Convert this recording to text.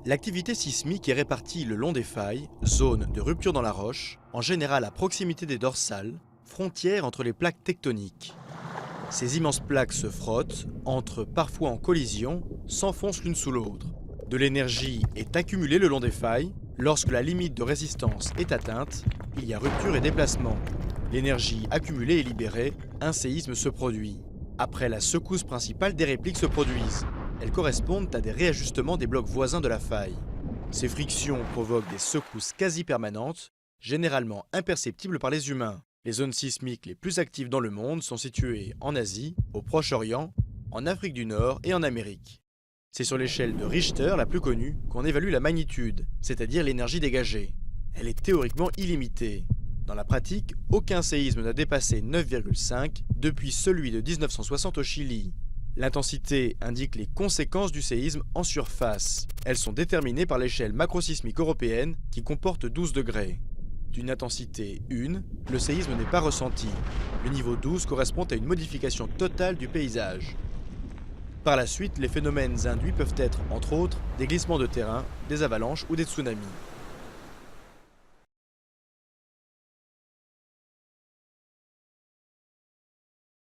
L'activité sismique est répartie le long des failles, zones de rupture dans la roche, en général à proximité des dorsales, frontières entre les plaques tectoniques. Ces immenses plaques se frottent, entrent parfois en collision, s'enfoncent l'une sous l'autre. De l'énergie est accumulée le long des failles. Lorsque la limite de résistance est atteinte, il y a rupture et déplacement. L'énergie accumulée est libérée, un séisme se produit. Après la secousse principale, des répliques se produisent. Elles correspondent à des réajustements des blocs voisins de la faille. Ces frictions provoquent des secousses quasi permanentes, généralement imperceptibles par les humains. Les zones sismiques les plus actives dans le monde sont situées en Asie, au Proche-Orient, en Afrique du Nord et en Amérique. C'est sur l'échelle de Richter, la plus connue, qu'on évalue la magnitude, c'est-à-dire l'énergie dégagée. Elle est théoriquement illimitée. Dans la pratique, aucun séisme n'a dépassé 9,5 depuis celui de 1960 au Chili. L'intensité indique les conséquences du séisme en surface. Elles sont déterminées par l'échelle macrosismique européenne qui comporte 12 degrés. D'une intensité 1, le séisme n'est pas ressenti. Le niveau 12 correspond à une modification totale du paysage. Par la suite, les phénomènes induits peuvent être, entre autres, des glissements de terrain, des avalanches ou des tsunamis.